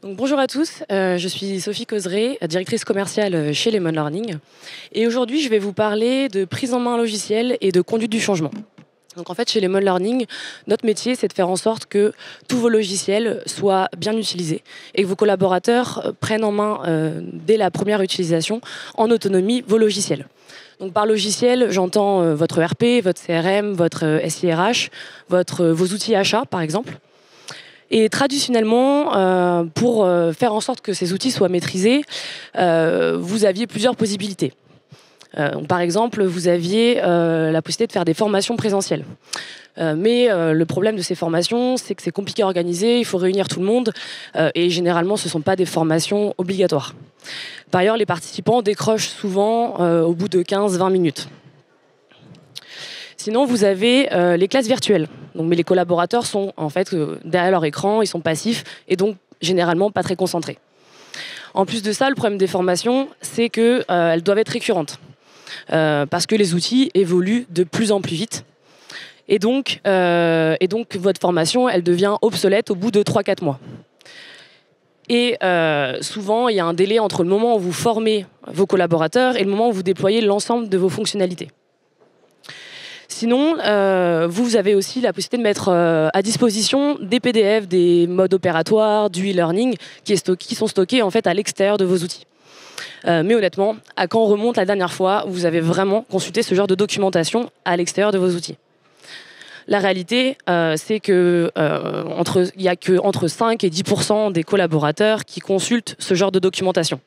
Donc, bonjour à tous, je suis Sophie Causeret, directrice commerciale chez Lemon Learning. Et aujourd'hui, je vais vous parler de prise en main logicielle et de conduite du changement. Donc en fait, chez Lemon Learning, notre métier, c'est de faire en sorte que tous vos logiciels soient bien utilisés et que vos collaborateurs prennent en main, dès la première utilisation, en autonomie, vos logiciels. Donc par logiciel, j'entends votre ERP, votre CRM, votre SIRH, vos outils achats, par exemple. Et traditionnellement, pour faire en sorte que ces outils soient maîtrisés, vous aviez plusieurs possibilités. Par exemple, vous aviez la possibilité de faire des formations présentielles. Mais le problème de ces formations, c'est que c'est compliqué à organiser, il faut réunir tout le monde, et généralement, ce ne sont pas des formations obligatoires. Par ailleurs, les participants décrochent souvent au bout de 15-20 minutes. Sinon, vous avez les classes virtuelles. Donc, mais les collaborateurs sont en fait derrière leur écran, ils sont passifs et donc généralement pas très concentrés. En plus de ça, le problème des formations, c'est qu'elles doivent être récurrentes parce que les outils évoluent de plus en plus vite. Et donc votre formation, elle devient obsolète au bout de 3-4 mois. Et souvent, il y a un délai entre le moment où vous formez vos collaborateurs et le moment où vous déployez l'ensemble de vos fonctionnalités. Sinon, vous avez aussi la possibilité de mettre à disposition des PDF, des modes opératoires, du e-learning qui sont stockés en fait à l'extérieur de vos outils. Mais honnêtement, à quand on remonte la dernière fois, vous avez vraiment consulté ce genre de documentation à l'extérieur de vos outils. La réalité, c'est qu'il n'y a qu'entre 5 et 10% des collaborateurs qui consultent ce genre de documentation.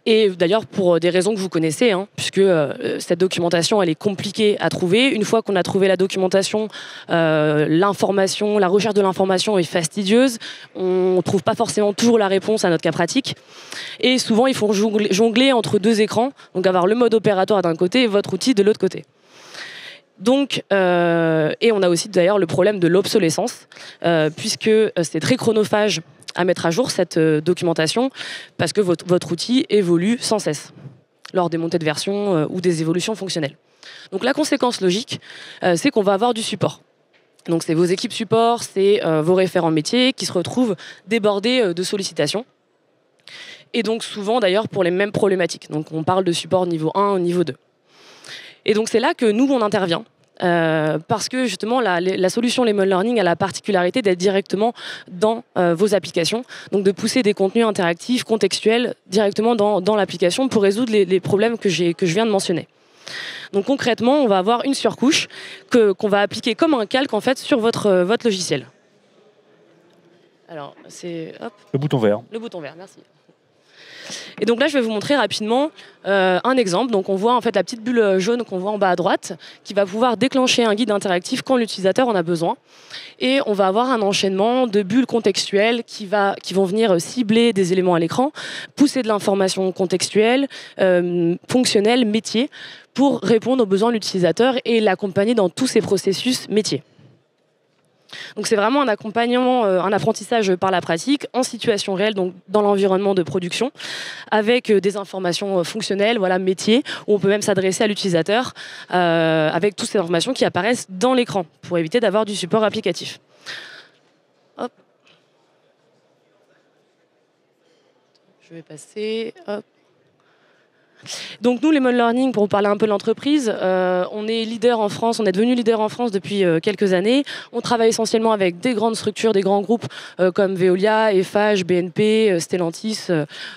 Et d'ailleurs, pour des raisons que vous connaissez, puisque cette documentation, elle est compliquée à trouver. Une fois qu'on a trouvé la documentation, l'information, la recherche de l'information est fastidieuse. On ne trouve pas forcément toujours la réponse à notre cas pratique. Et souvent, il faut jongler entre deux écrans, donc avoir le mode opératoire d'un côté et votre outil de l'autre côté. Donc, et on a aussi d'ailleurs le problème de l'obsolescence, puisque c'est très chronophage à mettre à jour cette documentation parce que votre outil évolue sans cesse lors des montées de version ou des évolutions fonctionnelles. Donc la conséquence logique, c'est qu'on va avoir du support. Donc c'est vos équipes support, c'est vos référents métiers qui se retrouvent débordés de sollicitations. Et donc souvent d'ailleurs pour les mêmes problématiques. Donc on parle de support niveau 1 au niveau 2. Et donc c'est là que nous on intervient. Parce que justement la solution Lemon Learning a la particularité d'être directement dans vos applications, donc de pousser des contenus interactifs, contextuels directement dans l'application pour résoudre les problèmes que je viens de mentionner. Donc concrètement, on va avoir une surcouche qu'on va appliquer comme un calque en fait sur votre logiciel. Alors c'est le bouton vert. Le bouton vert, merci. Et donc là, je vais vous montrer rapidement un exemple. Donc on voit en fait la petite bulle jaune qu'on voit en bas à droite qui va pouvoir déclencher un guide interactif quand l'utilisateur en a besoin. Et on va avoir un enchaînement de bulles contextuelles qui vont venir cibler des éléments à l'écran, pousser de l'information contextuelle, fonctionnelle, métier, pour répondre aux besoins de l'utilisateur et l'accompagner dans tous ces processus métiers. Donc c'est vraiment un accompagnement, un apprentissage par la pratique, en situation réelle, donc dans l'environnement de production, avec des informations fonctionnelles, voilà, métiers, où on peut même s'adresser à l'utilisateur avec toutes ces informations qui apparaissent dans l'écran, pour éviter d'avoir du support applicatif. Hop. Je vais passer... Hop. Donc nous, Lemon Learning, pour vous parler un peu de l'entreprise, on est leader en France, on est devenu leader en France depuis quelques années. On travaille essentiellement avec des grandes structures, des grands groupes comme Veolia, Eiffage, BNP, Stellantis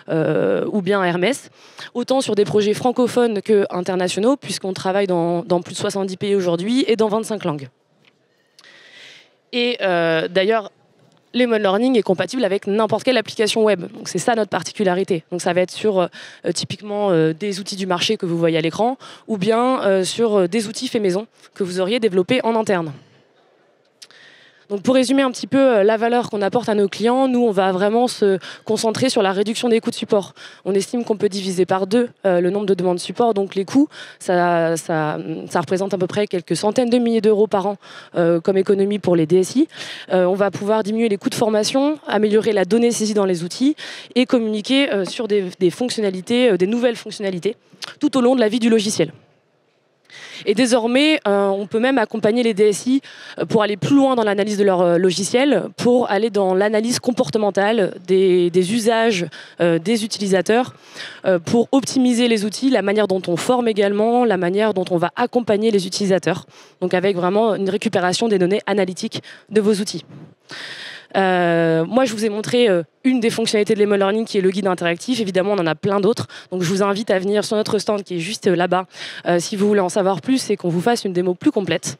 ou bien Hermès. Autant sur des projets francophones qu'internationaux, puisqu'on travaille dans plus de 70 pays aujourd'hui et dans 25 langues. Et d'ailleurs, Lemon Learning est compatible avec n'importe quelle application web. Donc c'est ça notre particularité. Donc ça va être sur typiquement des outils du marché que vous voyez à l'écran ou bien sur des outils faits maison que vous auriez développés en interne. Donc pour résumer un petit peu la valeur qu'on apporte à nos clients, nous on va vraiment se concentrer sur la réduction des coûts de support. On estime qu'on peut diviser par 2 le nombre de demandes de support, donc les coûts, ça représente à peu près quelques centaines de milliers d'euros par an comme économie pour les DSI. On va pouvoir diminuer les coûts de formation, améliorer la donnée saisie dans les outils et communiquer sur des fonctionnalités, des nouvelles fonctionnalités tout au long de la vie du logiciel. Et désormais, on peut même accompagner les DSI pour aller plus loin dans l'analyse de leur logiciel, pour aller dans l'analyse comportementale des usages des utilisateurs, pour optimiser les outils, la manière dont on forme également, la manière dont on va accompagner les utilisateurs. Donc avec vraiment une récupération des données analytiques de vos outils. Moi, je vous ai montré une des fonctionnalités de l'E-mail Learning qui est le guide interactif. Évidemment, on en a plein d'autres. Donc, je vous invite à venir sur notre stand qui est juste là-bas si vous voulez en savoir plus et qu'on vous fasse une démo plus complète.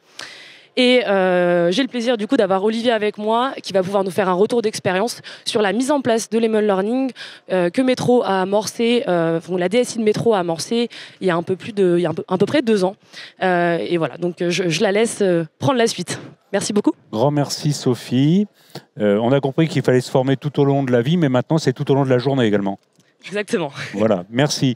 Et j'ai le plaisir du coup d'avoir Olivier avec moi qui va pouvoir nous faire un retour d'expérience sur la mise en place de l'E-mail Learning que Métro a amorcé, la DSI de Métro a amorcé il y a à peu près 2 ans. Et voilà, donc je la laisse prendre la suite. Merci beaucoup. Grand merci Sophie. On a compris qu'il fallait se former tout au long de la vie, mais maintenant c'est tout au long de la journée également. Exactement. Voilà, merci.